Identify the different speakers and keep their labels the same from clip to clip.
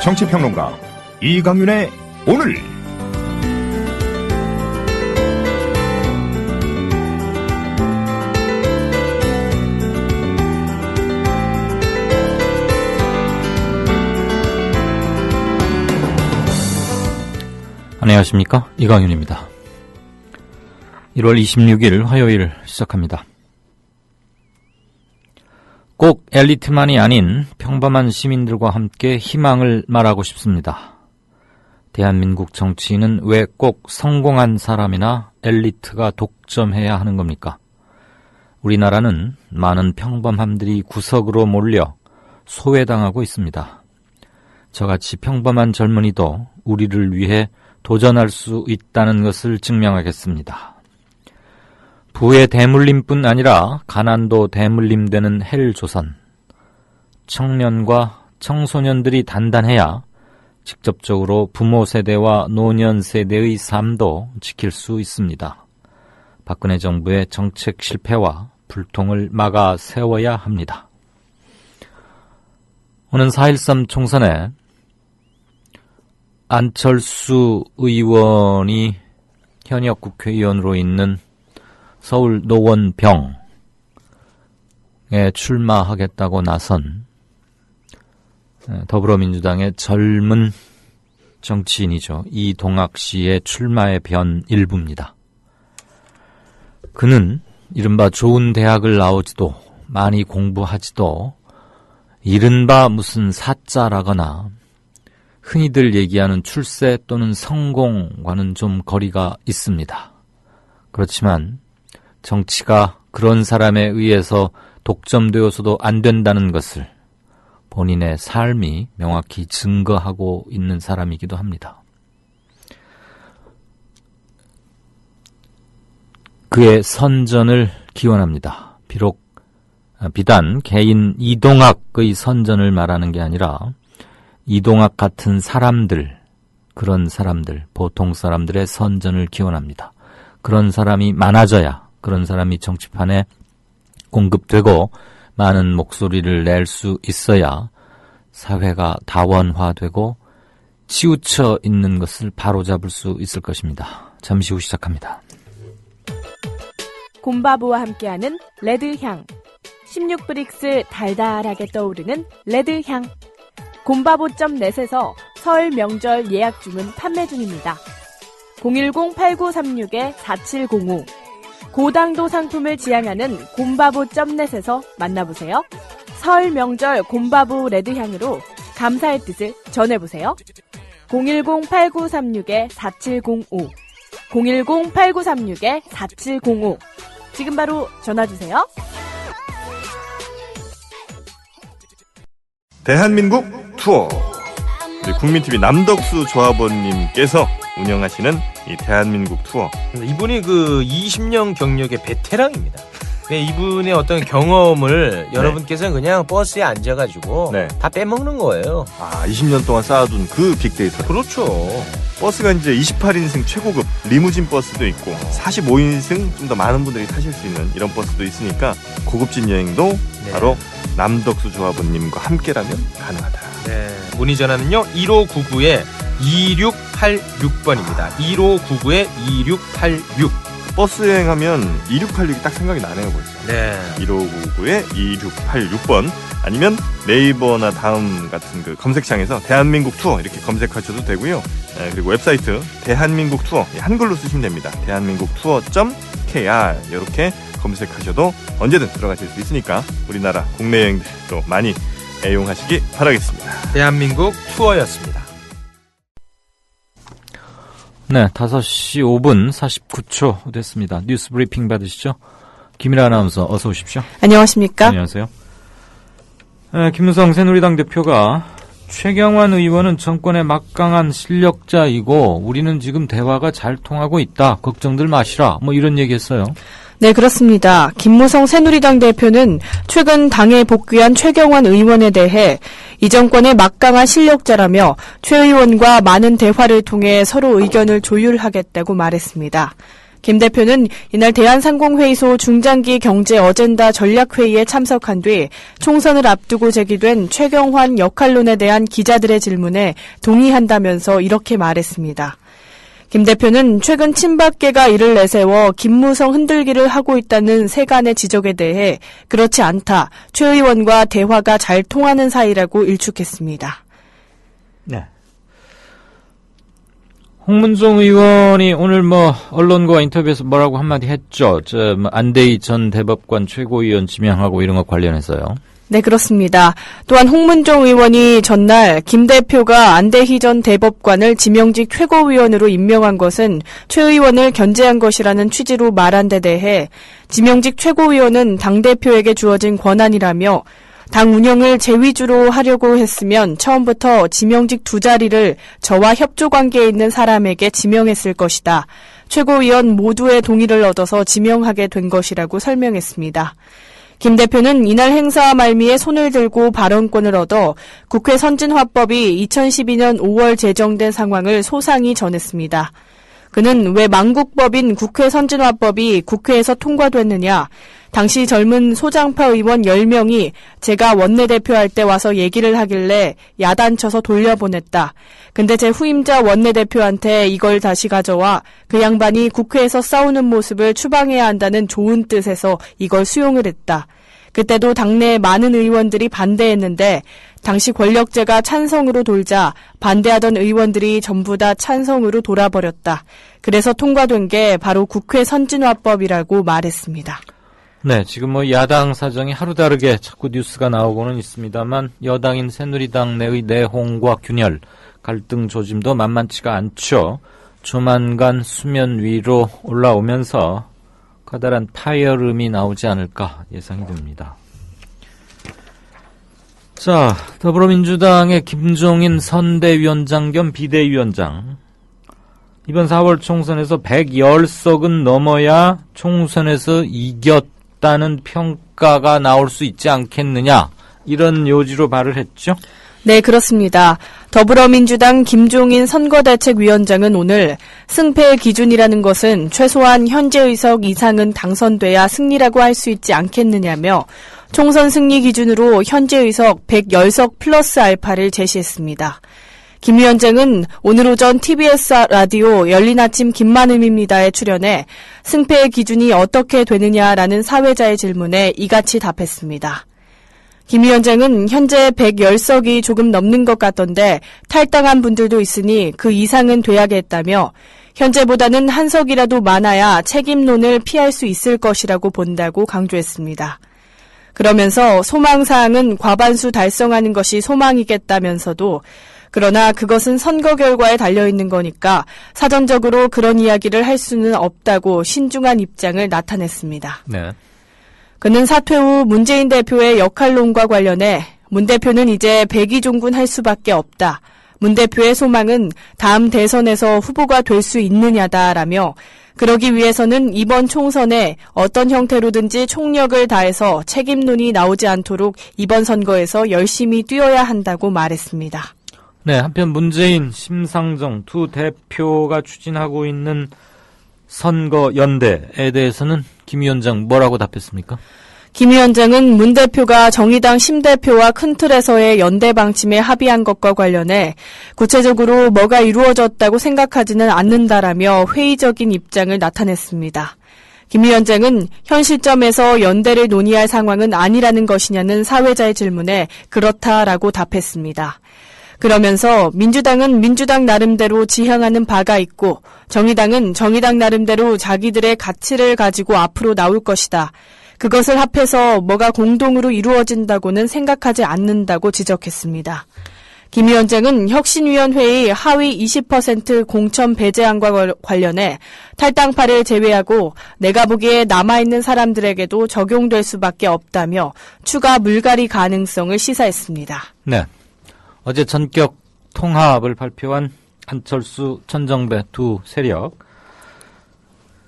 Speaker 1: 정치평론가 이강윤의 오늘.
Speaker 2: 안녕하십니까, 이강윤입니다. 1월 26일 화요일 시작합니다. 꼭 엘리트만이 아닌 평범한 시민들과 함께 희망을 말하고 싶습니다. 대한민국 정치인은 왜 꼭 성공한 사람이나 엘리트가 독점해야 하는 겁니까? 우리나라는 많은 평범함들이 구석으로 몰려 소외당하고 있습니다. 저같이 평범한 젊은이도 우리를 위해 도전할 수 있다는 것을 증명하겠습니다. 부의 대물림뿐 아니라 가난도 대물림되는 헬조선. 청년과 청소년들이 단단해야 직접적으로 부모 세대와 노년 세대의 삶도 지킬 수 있습니다. 박근혜 정부의 정책 실패와 불통을 막아 세워야 합니다. 오는 4.13 총선에 안철수 의원이 현역 국회의원으로 있는 서울 노원병에 출마하겠다고 나선 더불어민주당의 젊은 정치인이죠. 이동학 씨의 출마의 변 일부입니다. 그는 이른바 좋은 대학을 나오지도 많이 공부하지도 이른바 무슨 사자라거나 흔히들 얘기하는 출세 또는 성공과는 좀 거리가 있습니다. 그렇지만 정치가 그런 사람에 의해서 독점되어서도 안 된다는 것을 본인의 삶이 명확히 증거하고 있는 사람이기도 합니다. 그의 선전을 기원합니다. 비단 개인 이동학의 선전을 말하는 게 아니라 이동학 같은 사람들, 그런 사람들, 보통 사람들의 선전을 기원합니다. 그런 사람이 많아져야, 그런 사람이 정치판에 공급되고 많은 목소리를 낼 수 있어야 사회가 다원화되고 치우쳐 있는 것을 바로잡을 수 있을 것입니다. 잠시 후 시작합니다.
Speaker 3: 곰바보와 함께하는 레드향. 16브릭스 달달하게 떠오르는 레드향. 곰바보.net에서 설 명절 예약 주문 판매 중입니다. 010-8936-4705 고당도 상품을 지향하는 곰바보.net에서 만나보세요. 설 명절 곰바보 레드향으로 감사의 뜻을 전해보세요. 010-8936-4705 010-8936-4705 지금 바로 전화주세요.
Speaker 4: 대한민국 투어. 우리 국민TV 남덕수 조합원님께서 운영하시는 이 대한민국 투어.
Speaker 5: 이분이 그 20년 경력의 베테랑입니다. 이분의 어떤 경험을 여러분께서는 그냥 버스에 앉아가지고 다 빼먹는 거예요.
Speaker 4: 20년 동안 쌓아둔 그 빅데이터.
Speaker 5: 그렇죠.
Speaker 4: 버스가 이제 28인승 최고급 리무진 버스도 있고 45인승 좀 더 많은 분들이 타실 수 있는 이런 버스도 있으니까 고급진 여행도 바로 남덕수 조합원님과 함께라면 가능하다.
Speaker 5: 문의 전화는요 1599-2686번입니다. 1599-2686.
Speaker 4: 버스 여행하면 2686이 딱 생각이 나네요 벌써. 1599-2686번 아니면 네이버나 다음 같은 그 검색창에서 대한민국 투어 이렇게 검색하셔도 되고요. 그리고 웹사이트 대한민국 투어 한글로 쓰시면 됩니다. 대한민국 투어.kr 이렇게 검색하셔도 언제든 들어가실 수 있으니까 우리나라 국내 여행들도 많이 애용하시기 바라겠습니다.
Speaker 5: 대한민국 투어였습니다.
Speaker 2: 네, 5시 5분 49초 됐습니다. 뉴스 브리핑 받으시죠? 김일아 아나운서 어서 오십시오.
Speaker 6: 안녕하십니까?
Speaker 2: 안녕하세요. 김무성 새누리당 대표가 최경환 의원은 정권의 막강한 실력자이고 우리는 지금 대화가 잘 통하고 있다. 걱정들 마시라. 이런 얘기했어요.
Speaker 6: 네, 그렇습니다. 김무성 새누리당 대표는 최근 당에 복귀한 최경환 의원에 대해 이 정권의 막강한 실력자라며 최 의원과 많은 대화를 통해 서로 의견을 조율하겠다고 말했습니다. 김 대표는 이날 대한상공회의소 중장기 경제 어젠다 전략회의에 참석한 뒤 총선을 앞두고 제기된 최경환 역할론에 대한 기자들의 질문에 동의한다면서 이렇게 말했습니다. 김 대표는 최근 친박계가 이를 내세워 김무성 흔들기를 하고 있다는 세간의 지적에 대해 그렇지 않다. 최 의원과 대화가 잘 통하는 사이라고 일축했습니다.
Speaker 2: 네. 홍문종 의원이 오늘 언론과 인터뷰에서 뭐라고 한마디 했죠. 안대희 전 대법관 최고위원 지명하고 이런 것 관련해서요.
Speaker 6: 네, 그렇습니다. 또한 홍문종 의원이 전날 김 대표가 안대희 전 대법관을 지명직 최고위원으로 임명한 것은 최 의원을 견제한 것이라는 취지로 말한 데 대해 지명직 최고위원은 당대표에게 주어진 권한이라며 당 운영을 제 위주로 하려고 했으면 처음부터 지명직 두 자리를 저와 협조 관계에 있는 사람에게 지명했을 것이다. 최고위원 모두의 동의를 얻어서 지명하게 된 것이라고 설명했습니다. 김 대표는 이날 행사 말미에 손을 들고 발언권을 얻어 국회 선진화법이 2012년 5월 제정된 상황을 소상히 전했습니다. 그는 왜 망국법인 국회 선진화법이 국회에서 통과됐느냐, 당시 젊은 소장파 의원 10명이 제가 원내대표할 때 와서 얘기를 하길래 야단쳐서 돌려보냈다. 근데 제 후임자 원내대표한테 이걸 다시 가져와 그 양반이 국회에서 싸우는 모습을 추방해야 한다는 좋은 뜻에서 이걸 수용을 했다. 그때도 당내 많은 의원들이 반대했는데 당시 권력제가 찬성으로 돌자 반대하던 의원들이 전부 다 찬성으로 돌아버렸다. 그래서 통과된 게 바로 국회 선진화법이라고 말했습니다.
Speaker 2: 네, 지금 야당 사정이 하루 다르게 자꾸 뉴스가 나오고는 있습니다만 여당인 새누리당 내의 내홍과 균열, 갈등 조짐도 만만치가 않죠. 조만간 수면 위로 올라오면서 커다란 파열음이 나오지 않을까 예상이 됩니다. 자, 더불어민주당의 김종인 선대위원장 겸 비대위원장. 이번 4월 총선에서 110석은 넘어야 총선에서 이겼다는 평가가 나올 수 있지 않겠느냐. 이런 요지로 발을 했죠.
Speaker 6: 네, 그렇습니다. 더불어민주당 김종인 선거대책위원장은 오늘 승패의 기준이라는 것은 최소한 현재 의석 이상은 당선돼야 승리라고 할 수 있지 않겠느냐며 총선 승리 기준으로 현재 의석 110석 플러스 알파를 제시했습니다. 김 위원장은 오늘 오전 TBS 라디오 열린 아침 김만음입니다에 출연해 승패의 기준이 어떻게 되느냐라는 사회자의 질문에 이같이 답했습니다. 김 위원장은 현재 110석이 조금 넘는 것 같던데 탈당한 분들도 있으니 그 이상은 돼야겠다며 현재보다는 한 석이라도 많아야 책임론을 피할 수 있을 것이라고 본다고 강조했습니다. 그러면서 소망사항은 과반수 달성하는 것이 소망이겠다면서도 그러나 그것은 선거 결과에 달려있는 거니까 사전적으로 그런 이야기를 할 수는 없다고 신중한 입장을 나타냈습니다.
Speaker 2: 네.
Speaker 6: 그는 사퇴 후 문재인 대표의 역할론과 관련해 문 대표는 이제 백의종군할 수밖에 없다. 문 대표의 소망은 다음 대선에서 후보가 될 수 있느냐다라며 그러기 위해서는 이번 총선에 어떤 형태로든지 총력을 다해서 책임론이 나오지 않도록 이번 선거에서 열심히 뛰어야 한다고 말했습니다.
Speaker 2: 네, 한편 문재인, 심상정 두 대표가 추진하고 있는 선거 연대에 대해서는 김 위원장 뭐라고 답했습니까?
Speaker 6: 김 위원장은 문 대표가 정의당 심 대표와 큰 틀에서의 연대 방침에 합의한 것과 관련해 구체적으로 뭐가 이루어졌다고 생각하지는 않는다라며 회의적인 입장을 나타냈습니다. 김 위원장은 현 시점에서 연대를 논의할 상황은 아니라는 것이냐는 사회자의 질문에 그렇다라고 답했습니다. 그러면서 민주당은 민주당 나름대로 지향하는 바가 있고 정의당은 정의당 나름대로 자기들의 가치를 가지고 앞으로 나올 것이다. 그것을 합해서 뭐가 공동으로 이루어진다고는 생각하지 않는다고 지적했습니다. 김 위원장은 혁신위원회의 하위 20% 공천 배제안과 관련해 탈당파를 제외하고 내가 보기에 남아있는 사람들에게도 적용될 수밖에 없다며 추가 물갈이 가능성을 시사했습니다.
Speaker 2: 네. 어제 전격 통합을 발표한 안철수, 천정배 두 세력.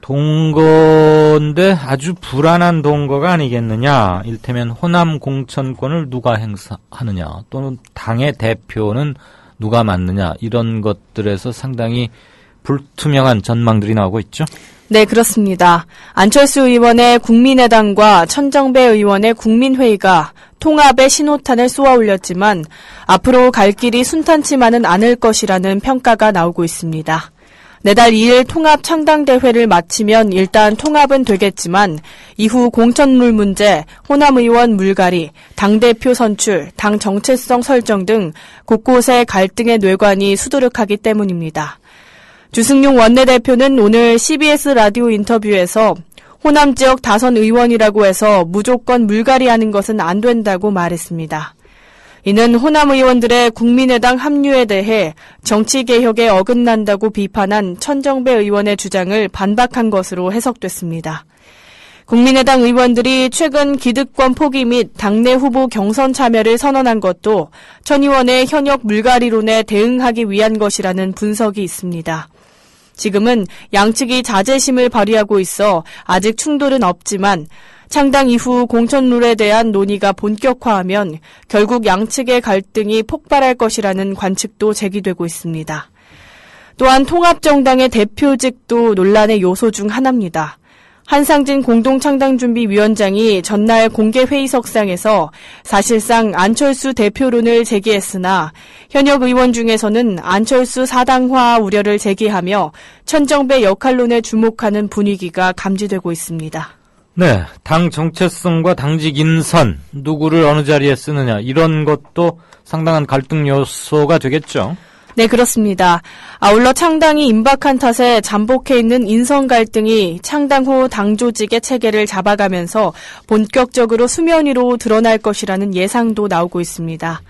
Speaker 2: 동거인데 아주 불안한 동거가 아니겠느냐. 일테면 호남 공천권을 누가 행사하느냐. 또는 당의 대표는 누가 맡느냐. 이런 것들에서 상당히 불투명한 전망들이 나오고 있죠.
Speaker 6: 네, 그렇습니다. 안철수 의원의 국민의당과 천정배 의원의 국민회의가 통합의 신호탄을 쏘아 올렸지만 앞으로 갈 길이 순탄치만은 않을 것이라는 평가가 나오고 있습니다. 내달 2일 통합 창당대회를 마치면 일단 통합은 되겠지만 이후 공천룰 문제, 호남 의원 물갈이, 당대표 선출, 당 정체성 설정 등 곳곳에 갈등의 뇌관이 수두룩하기 때문입니다. 주승용 원내대표는 오늘 CBS 라디오 인터뷰에서 호남 지역 다선 의원이라고 해서 무조건 물갈이하는 것은 안 된다고 말했습니다. 이는 호남 의원들의 국민의당 합류에 대해 정치개혁에 어긋난다고 비판한 천정배 의원의 주장을 반박한 것으로 해석됐습니다. 국민의당 의원들이 최근 기득권 포기 및 당내 후보 경선 참여를 선언한 것도 천 의원의 현역 물갈이론에 대응하기 위한 것이라는 분석이 있습니다. 지금은 양측이 자제심을 발휘하고 있어 아직 충돌은 없지만 창당 이후 공천룰에 대한 논의가 본격화하면 결국 양측의 갈등이 폭발할 것이라는 관측도 제기되고 있습니다. 또한 통합정당의 대표직도 논란의 요소 중 하나입니다. 한상진 공동창당준비위원장이 전날 공개회의석상에서 사실상 안철수 대표론을 제기했으나 현역 의원 중에서는 안철수 사당화 우려를 제기하며 천정배 역할론에 주목하는 분위기가 감지되고 있습니다.
Speaker 2: 네, 당 정체성과 당직 인선, 누구를 어느 자리에 쓰느냐 이런 것도 상당한 갈등 요소가 되겠죠.
Speaker 6: 네, 그렇습니다. 아울러 창당이 임박한 탓에 잠복해 있는 인선 갈등이 창당 후 당 조직의 체계를 잡아가면서 본격적으로 수면 위로 드러날 것이라는 예상도 나오고 있습니다.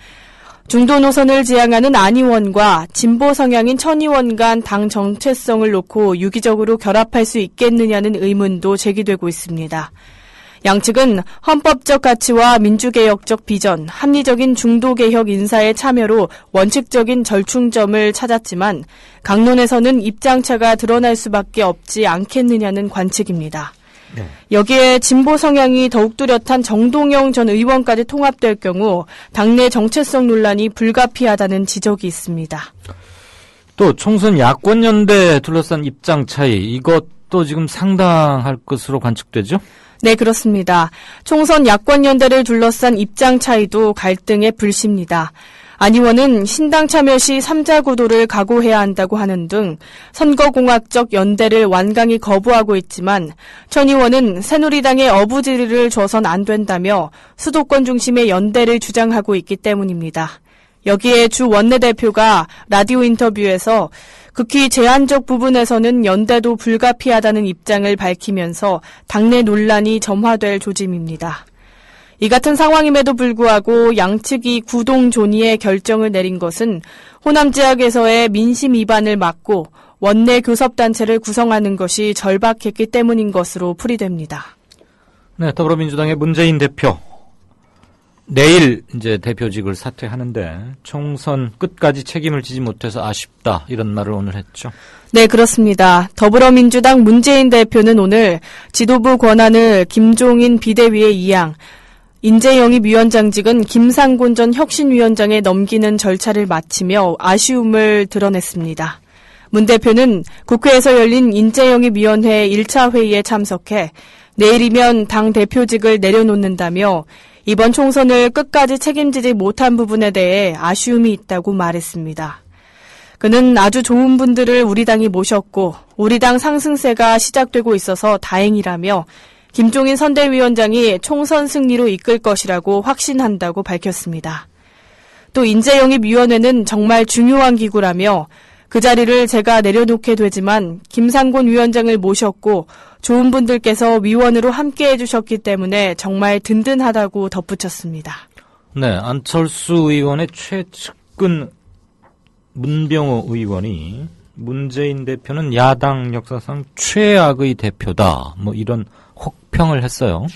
Speaker 6: 중도 노선을 지향하는 안 의원과 진보 성향인 천 의원 간 당 정체성을 놓고 유기적으로 결합할 수 있겠느냐는 의문도 제기되고 있습니다. 양측은 헌법적 가치와 민주개혁적 비전, 합리적인 중도개혁 인사의 참여로 원칙적인 절충점을 찾았지만 강론에서는 입장차가 드러날 수밖에 없지 않겠느냐는 관측입니다. 네. 여기에 진보 성향이 더욱 뚜렷한 정동영 전 의원까지 통합될 경우 당내 정체성 논란이 불가피하다는 지적이 있습니다.
Speaker 2: 또 총선 야권연대에 둘러싼 입장 차이, 이것도 지금 상당할 것으로 관측되죠?
Speaker 6: 네, 그렇습니다. 총선 야권연대를 둘러싼 입장 차이도 갈등의 불씨입니다. 안 의원은 신당 참여 시 3자 구도를 각오해야 한다고 하는 등 선거공학적 연대를 완강히 거부하고 있지만 천 의원은 새누리당의 어부지리를 줘선 안 된다며 수도권 중심의 연대를 주장하고 있기 때문입니다. 여기에 주 원내대표가 라디오 인터뷰에서 극히 제한적 부분에서는 연대도 불가피하다는 입장을 밝히면서 당내 논란이 점화될 조짐입니다. 이 같은 상황임에도 불구하고 양측이 구동존의의 결정을 내린 것은 호남 지역에서의 민심 위반을 막고 원내 교섭단체를 구성하는 것이 절박했기 때문인 것으로 풀이됩니다.
Speaker 2: 네, 더불어민주당의 문재인 대표. 내일 이제 대표직을 사퇴하는데 총선 끝까지 책임을 지지 못해서 아쉽다 이런 말을 오늘 했죠.
Speaker 6: 네, 그렇습니다. 더불어민주당 문재인 대표는 오늘 지도부 권한을 김종인 비대위에 이양, 인재영입 위원장직은 김상곤 전 혁신위원장에 넘기는 절차를 마치며 아쉬움을 드러냈습니다. 문 대표는 국회에서 열린 인재영입위원회 1차 회의에 참석해 내일이면 당 대표직을 내려놓는다며 이번 총선을 끝까지 책임지지 못한 부분에 대해 아쉬움이 있다고 말했습니다. 그는 아주 좋은 분들을 우리 당이 모셨고 우리 당 상승세가 시작되고 있어서 다행이라며 김종인 선대위원장이 총선 승리로 이끌 것이라고 확신한다고 밝혔습니다. 또 인재영입위원회는 정말 중요한 기구라며 그 자리를 제가 내려놓게 되지만 김상곤 위원장을 모셨고 좋은 분들께서 위원으로 함께해 주셨기 때문에 정말 든든하다고 덧붙였습니다.
Speaker 2: 네, 안철수 의원의 최측근 문병호 의원이 문재인 대표는 야당 역사상 최악의 대표다. 뭐 이런 혹평을 했어요.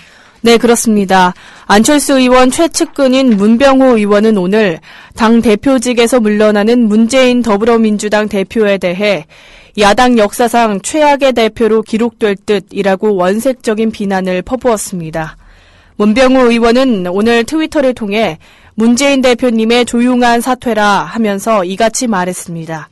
Speaker 6: 네, 그렇습니다. 안철수 의원 최측근인 문병호 의원은 오늘 당 대표직에서 물러나는 문재인 더불어민주당 대표에 대해 야당 역사상 최악의 대표로 기록될 듯이라고 원색적인 비난을 퍼부었습니다. 문병호 의원은 오늘 트위터를 통해 문재인 대표님의 조용한 사퇴라 하면서 이같이 말했습니다.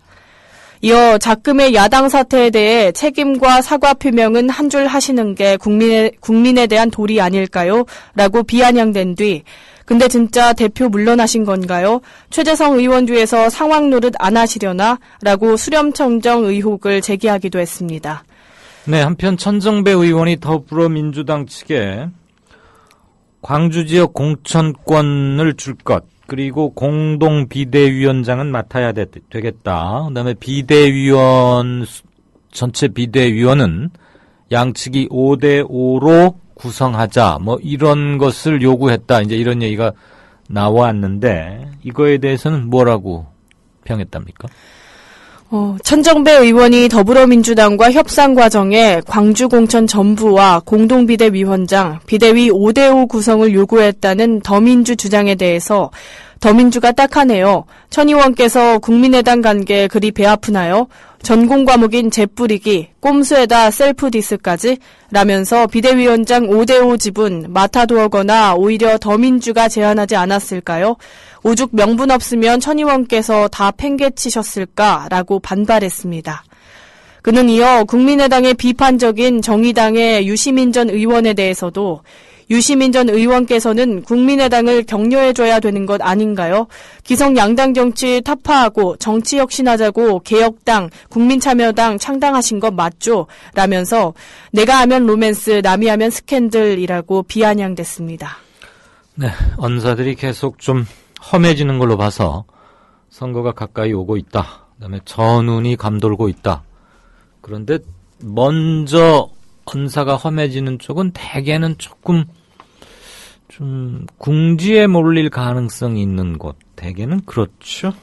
Speaker 6: 이어 작금의 야당 사태에 대해 책임과 사과 표명은 한 줄 하시는 게 국민에 대한 도리 아닐까요? 라고 비아냥댄 뒤 근데 진짜 대표 물러나신 건가요? 최재성 의원 뒤에서 상황 노릇 안 하시려나? 라고 수렴청정 의혹을 제기하기도 했습니다.
Speaker 2: 네, 한편 천정배 의원이 더불어민주당 측에 광주 지역 공천권을 줄 것, 그리고 공동 비대위원장은 맡아야 되겠다. 그다음에 전체 비대위원은 양측이 5대5로 구성하자. 뭐 이런 것을 요구했다. 이제 이런 얘기가 나왔는데 이거에 대해서는 뭐라고 평했답니까?
Speaker 6: 천정배 의원이 더불어민주당과 협상 과정에 광주공천 전부와 공동비대위원장, 비대위 5대5 구성을 요구했다는 더민주 주장에 대해서 더민주가 딱하네요. 천 의원께서 국민의당 간 게 그리 배 아프나요? 전공 과목인 재뿌리기, 꼼수에다 셀프 디스까지? 라면서 비대위원장 5대5 지분 맡아두거나 오히려 더민주가 제안하지 않았을까요? 오죽 명분 없으면 천 의원께서 다 팽개치셨을까라고 반발했습니다. 그는 이어 국민의당의 비판적인 정의당의 유시민 전 의원에 대해서도 유시민 전 의원께서는 국민의당을 격려해줘야 되는 것 아닌가요? 기성 양당 정치 타파하고 정치 혁신하자고 개혁당, 국민참여당 창당하신 것 맞죠? 라면서 내가 하면 로맨스, 남이 하면 스캔들이라고 비아냥댔습니다.
Speaker 2: 네, 언사들이 계속 좀 험해지는 걸로 봐서 선거가 가까이 오고 있다. 그다음에 전운이 감돌고 있다. 그런데 먼저 언사가 험해지는 쪽은 대개는 조금 좀 궁지에 몰릴 가능성이 있는 곳. 대개는 그렇죠.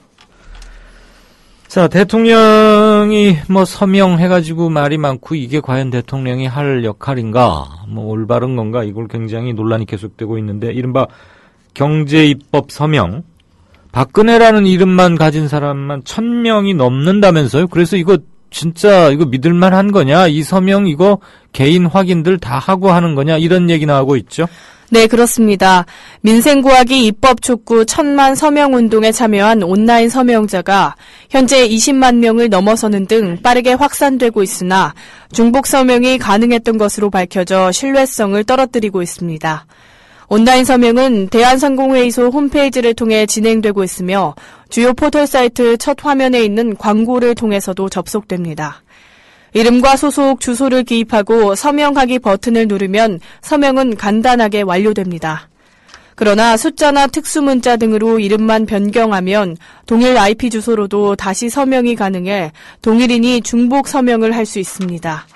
Speaker 2: 자, 대통령이 뭐 서명해가지고 말이 많고 이게 과연 대통령이 할 역할인가, 뭐 올바른 건가, 이걸 굉장히 논란이 계속되고 있는데 이른바 경제입법 서명, 박근혜라는 이름만 가진 사람만 1000명이 넘는다면서요? 그래서 이거 진짜 이거 믿을만한 거냐? 이 서명 이거 개인 확인들 다 하고 하는 거냐? 이런 얘기 나오고 있죠.
Speaker 6: 네, 그렇습니다. 민생구하기 입법 촉구 1000만 서명운동에 참여한 온라인 서명자가 현재 20만 명을 넘어서는 등 빠르게 확산되고 있으나 중복 서명이 가능했던 것으로 밝혀져 신뢰성을 떨어뜨리고 있습니다. 온라인 서명은 대한상공회의소 홈페이지를 통해 진행되고 있으며 주요 포털 사이트 첫 화면에 있는 광고를 통해서도 접속됩니다. 이름과 소속, 주소를 기입하고 서명하기 버튼을 누르면 서명은 간단하게 완료됩니다. 그러나 숫자나 특수문자 등으로 이름만 변경하면 동일 IP 주소로도 다시 서명이 가능해 동일인이 중복 서명을 할 수 있습니다.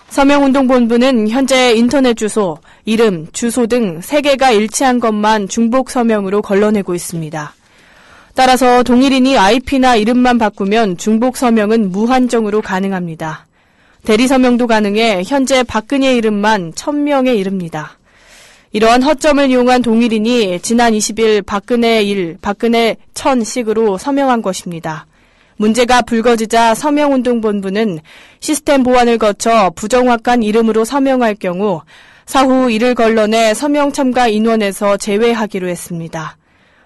Speaker 6: 서명운동본부는 현재 인터넷 주소, 이름, 주소 등 3개가 일치한 것만 중복 서명으로 걸러내고 있습니다. 따라서 동일인이 IP나 이름만 바꾸면 중복 서명은 무한정으로 가능합니다. 대리 서명도 가능해 현재 박근혜 이름만 1000명에 이릅니다. 이러한 허점을 이용한 동일인이 지난 20일 박근혜 1, 박근혜 1000식으로 서명한 것입니다. 문제가 불거지자 서명운동본부는 시스템 보완을 거쳐 부정확한 이름으로 서명할 경우 사후 이를 걸러내 서명 참가 인원에서 제외하기로 했습니다.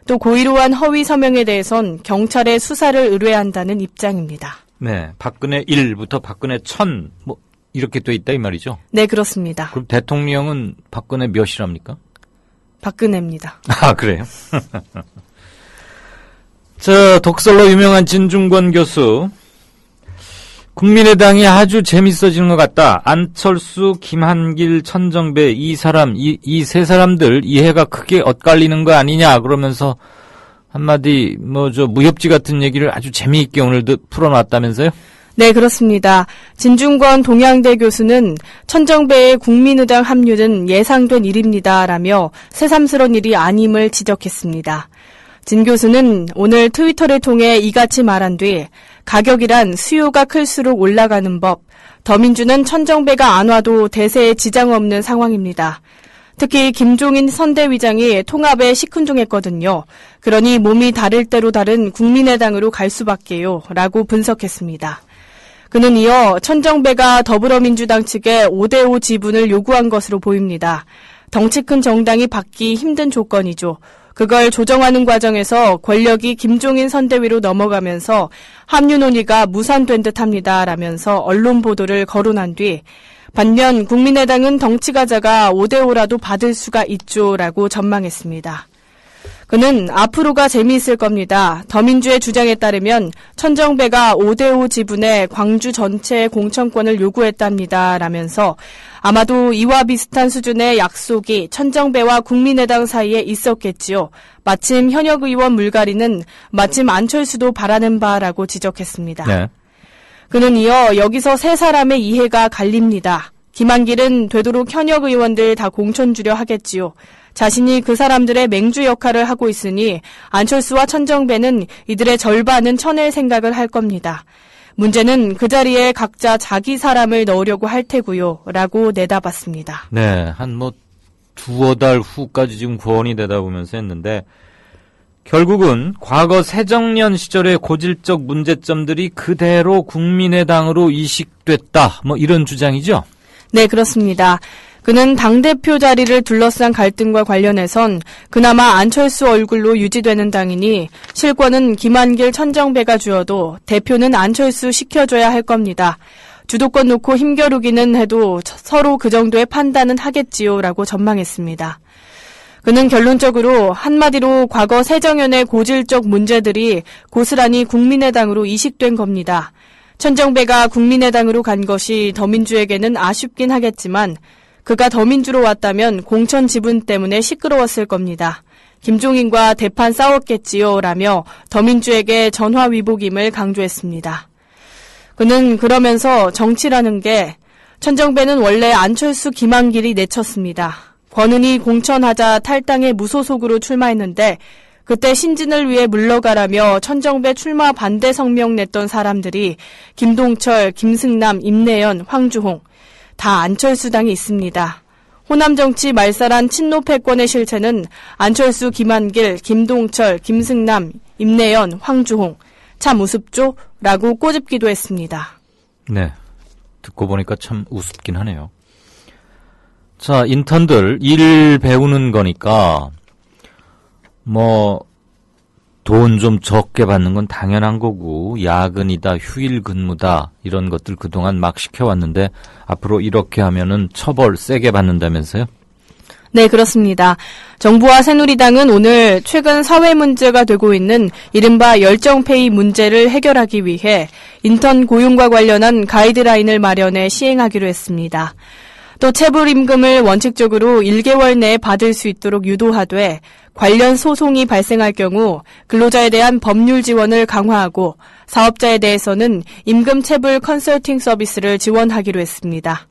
Speaker 6: 또 고의로한 허위 서명에 대해선 경찰에 수사를 의뢰한다는 입장입니다.
Speaker 2: 네, 박근혜 1부터 박근혜 1000 뭐 이렇게 돼 있다 이 말이죠?
Speaker 6: 네, 그렇습니다.
Speaker 2: 그럼 대통령은 박근혜 몇이랍니까?
Speaker 6: 박근혜입니다.
Speaker 2: 아, 그래요? 저 독설로 유명한 진중권 교수, 국민의당이 아주 재밌어지는 것 같다. 안철수, 김한길, 천정배 이 세 사람들 이해가 크게 엇갈리는 거 아니냐 그러면서 한마디 무협지 같은 얘기를 아주 재미있게 오늘도 풀어놨다면서요?
Speaker 6: 네, 그렇습니다. 진중권 동양대 교수는 천정배의 국민의당 합류는 예상된 일입니다라며 새삼스러운 일이 아님을 지적했습니다. 진 교수는 오늘 트위터를 통해 이같이 말한 뒤 가격이란 수요가 클수록 올라가는 법, 더민주는 천정배가 안 와도 대세에 지장 없는 상황입니다. 특히 김종인 선대위장이 통합에 시큰둥했거든요. 그러니 몸이 다를 대로 다른 국민의당으로 갈 수밖에요. 라고 분석했습니다. 그는 이어 천정배가 더불어민주당 측에 5대5 지분을 요구한 것으로 보입니다. 덩치 큰 정당이 받기 힘든 조건이죠. 그걸 조정하는 과정에서 권력이 김종인 선대위로 넘어가면서 합류 논의가 무산된 듯합니다. 라면서 언론 보도를 거론한 뒤 반면 국민의당은 덩치가 작아 5대5라도 받을 수가 있죠라고 전망했습니다. 그는 앞으로가 재미있을 겁니다. 더민주의 주장에 따르면 천정배가 5대5 지분에 광주 전체의 공천권을 요구했답니다. 라면서 아마도 이와 비슷한 수준의 약속이 천정배와 국민의당 사이에 있었겠지요. 마침 현역 의원 물갈이는 마침 안철수도 바라는 바라고 지적했습니다. 네. 그는 이어 여기서 세 사람의 이해가 갈립니다. 김한길은 되도록 현역 의원들 다 공천 주려 하겠지요. 자신이 그 사람들의 맹주 역할을 하고 있으니 안철수와 천정배는 이들의 절반은 쳐낼 생각을 할 겁니다. 문제는 그 자리에 각자 자기 사람을 넣으려고 할 테고요. 라고 내다봤습니다.
Speaker 2: 네, 한 두어 달 후까지 지금 고언이 되다 보면서 했는데 결국은 과거 새정년 시절의 고질적 문제점들이 그대로 국민의당으로 이식됐다. 이런 주장이죠?
Speaker 6: 네, 그렇습니다. 그는 당대표 자리를 둘러싼 갈등과 관련해선 그나마 안철수 얼굴로 유지되는 당이니 실권은 김한길 천정배가 쥐어도 대표는 안철수 시켜줘야 할 겁니다. 주도권 놓고 힘겨루기는 해도 서로 그 정도의 판단은 하겠지요라고 전망했습니다. 그는 결론적으로 한마디로 과거 새정연의 고질적 문제들이 고스란히 국민의당으로 이식된 겁니다. 천정배가 국민의당으로 간 것이 더민주에게는 아쉽긴 하겠지만 그가 더민주로 왔다면 공천 지분 때문에 시끄러웠을 겁니다. 김종인과 대판 싸웠겠지요 라며 더민주에게 전화위복임을 강조했습니다. 그는 그러면서 정치라는 게 천정배는 원래 안철수 김한길이 내쳤습니다. 권은희 공천하자 탈당해 무소속으로 출마했는데 그때 신진을 위해 물러가라며 천정배 출마 반대 성명 냈던 사람들이 김동철, 김승남, 임내연, 황주홍 다 안철수당이 있습니다. 호남 정치 말살한 친노 패권의 실체는 안철수, 김한길, 김동철, 김승남, 임내연, 황주홍 참 우습죠? 라고 꼬집기도 했습니다.
Speaker 2: 네, 듣고 보니까 참 우습긴 하네요. 자, 인턴들 일 배우는 거니까 돈 좀 적게 받는 건 당연한 거고 야근이다, 휴일 근무다 이런 것들 그동안 막 시켜왔는데 앞으로 이렇게 하면은 처벌 세게 받는다면서요?
Speaker 6: 네, 그렇습니다. 정부와 새누리당은 오늘 최근 사회 문제가 되고 있는 이른바 열정페이 문제를 해결하기 위해 인턴 고용과 관련한 가이드라인을 마련해 시행하기로 했습니다. 또 체불임금을 원칙적으로 1개월 내에 받을 수 있도록 유도하되 관련 소송이 발생할 경우 근로자에 대한 법률 지원을 강화하고 사업자에 대해서는 임금 체불 컨설팅 서비스를 지원하기로 했습니다.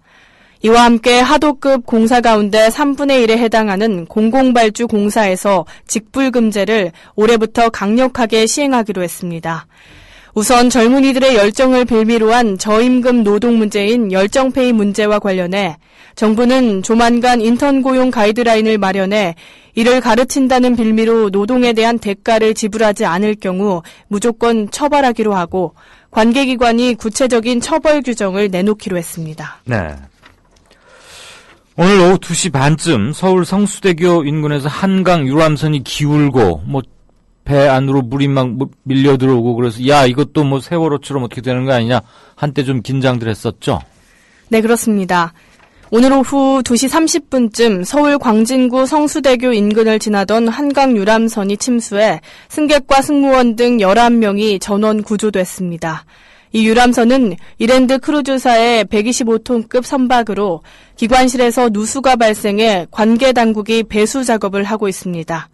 Speaker 6: 이와 함께 하도급 공사 가운데 3분의 1에 해당하는 공공발주 공사에서 직불금제를 올해부터 강력하게 시행하기로 했습니다. 우선 젊은이들의 열정을 빌미로 한 저임금 노동 문제인 열정페이 문제와 관련해 정부는 조만간 인턴 고용 가이드라인을 마련해 이를 가르친다는 빌미로 노동에 대한 대가를 지불하지 않을 경우 무조건 처벌하기로 하고 관계기관이 구체적인 처벌 규정을 내놓기로 했습니다.
Speaker 2: 네. 오늘 오후 2시 반쯤 서울 성수대교 인근에서 한강 유람선이 기울고 배 안으로 물이 막 밀려 들어오고 그래서 야 이것도 세월호처럼 어떻게 되는 거 아니냐 한때 좀 긴장들 했었죠?
Speaker 6: 네, 그렇습니다. 오늘 오후 2시 30분쯤 서울 광진구 성수대교 인근을 지나던 한강 유람선이 침수해 승객과 승무원 등 11명이 전원 구조됐습니다. 이 유람선은 이랜드 크루즈사의 125톤급 선박으로 기관실에서 누수가 발생해 관계 당국이 배수 작업을 하고 있습니다.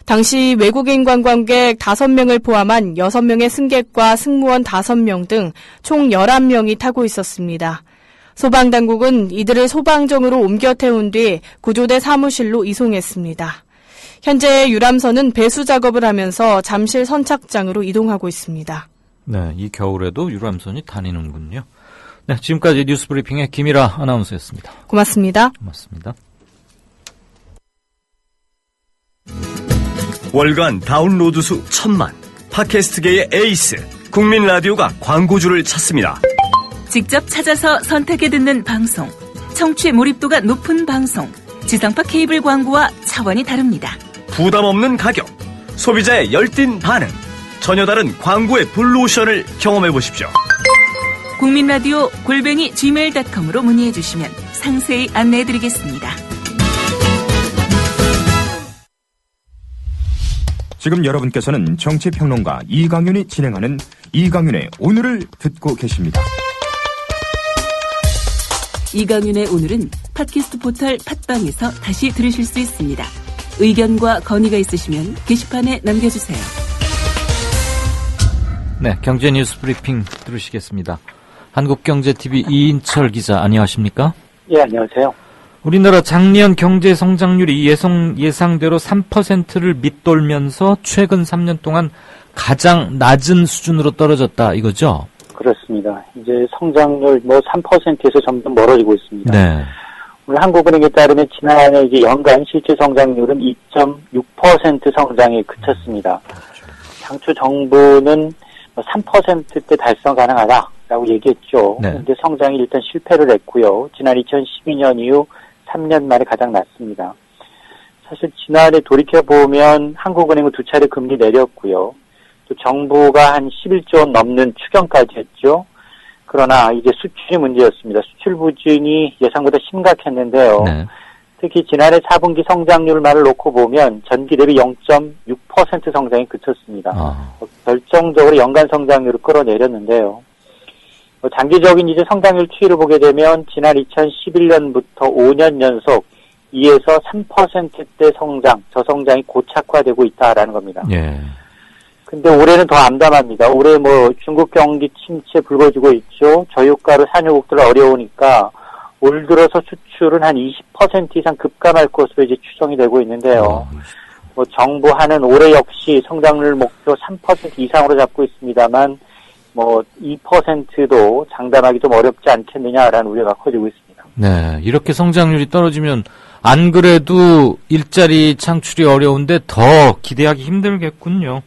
Speaker 6: 당시 외국인 관광객 5명을 포함한 6명의 승객과 승무원 5명 등 총 11명이 타고 있었습니다. 소방당국은 이들을 소방정으로 옮겨 태운 뒤 구조대 사무실로 이송했습니다. 현재 유람선은 배수 작업을 하면서 잠실 선착장으로 이동하고 있습니다.
Speaker 2: 네, 이 겨울에도 유람선이 다니는군요. 네, 지금까지 뉴스브리핑의 김일아 아나운서였습니다.
Speaker 6: 고맙습니다.
Speaker 2: 고맙습니다.
Speaker 7: 월간 다운로드 수 1000만, 팟캐스트계의 에이스, 국민 라디오가 광고주를 찾습니다.
Speaker 8: 직접 찾아서 선택해 듣는 방송, 청취 몰입도가 높은 방송, 지상파 케이블 광고와 차원이 다릅니다.
Speaker 7: 부담 없는 가격, 소비자의 열띤 반응, 전혀 다른 광고의 블루오션을 경험해 보십시오.
Speaker 8: 국민라디오 @gmail.com으로 문의해 주시면 상세히 안내해 드리겠습니다.
Speaker 1: 지금 여러분께서는 정치평론가 이강윤이 진행하는 이강윤의 오늘을 듣고 계십니다.
Speaker 8: 이강윤의 오늘은 팟캐스트 포털 팟빵에서 다시 들으실 수 있습니다. 의견과 건의가 있으시면 게시판에 남겨주세요.
Speaker 2: 네, 경제 뉴스 브리핑 들으시겠습니다. 한국경제TV 이인철 기자, 안녕하십니까?
Speaker 9: 예, 안녕하세요.
Speaker 2: 우리나라 작년 경제 성장률이 예상대로 3%를 밑돌면서 최근 3년 동안 가장 낮은 수준으로 떨어졌다, 이거죠?
Speaker 9: 그렇습니다. 이제 성장률 3%에서 점점 멀어지고 있습니다.
Speaker 2: 네.
Speaker 9: 오늘 한국은행에 따르면 지난해 이제 연간 실질 성장률은 2.6% 성장에 그쳤습니다. 당초 정부는 3%대 달성 가능하다라고 얘기했죠. 그런데 성장이 일단 실패를 했고요. 지난 2012년 이후 3년 만에 가장 낮습니다. 사실 지난해 돌이켜보면 한국은행은 2차례 금리 내렸고요. 또 정부가 한 11조 원 넘는 추경까지 했죠. 그러나 이제 수출이 문제였습니다. 수출 부진이 예상보다 심각했는데요.
Speaker 2: 네.
Speaker 9: 특히 지난해 4분기 성장률만을 놓고 보면 전기 대비 0.6% 성장에 그쳤습니다. 결정적으로 연간 성장률을 끌어내렸는데요. 장기적인 이제 성장률 추이를 보게 되면 지난 2011년부터 5년 연속 2에서 3%대 성장, 저성장이 고착화되고 있다라는 겁니다.
Speaker 2: 예.
Speaker 9: 근데 올해는 더 암담합니다. 올해 중국 경기 침체 불거지고 있죠. 저유가로 산유국들 어려우니까 올 들어서 수출은 한 20% 이상 급감할 것으로 이제 추정이 되고 있는데요. 정부 하는 올해 역시 성장률 목표 3% 이상으로 잡고 있습니다만 2%도 장담하기 좀 어렵지 않겠느냐라는 우려가 커지고 있습니다.
Speaker 2: 네, 이렇게 성장률이 떨어지면 안 그래도 일자리 창출이 어려운데 더 기대하기 힘들겠군요.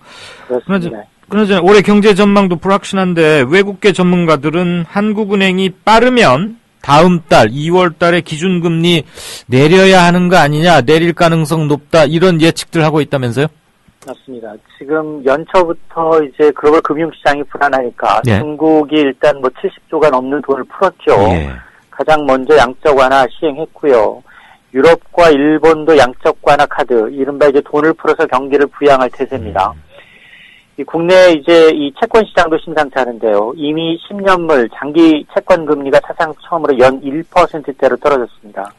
Speaker 9: 그렇습니다.
Speaker 2: 그나저나 올해 경제 전망도 불확실한데 외국계 전문가들은 한국은행이 빠르면 다음 달 2월 달에 기준금리 내려야 하는 거 아니냐, 내릴 가능성 높다, 이런 예측들 하고 있다면서요?
Speaker 9: 맞습니다. 지금 연초부터 이제 글로벌 금융시장이 불안하니까 중국이 일단 70조가 넘는 돈을 풀었죠. 가장 먼저 양적 완화 시행했고요. 유럽과 일본도 양적 완화 카드, 이른바 이제 돈을 풀어서 경기를 부양할 태세입니다. 이 국내 이제 이 채권 시장도 심상치 않은데요. 이미 10년물 장기 채권 금리가 사상 처음으로 연 1%대로 떨어졌습니다.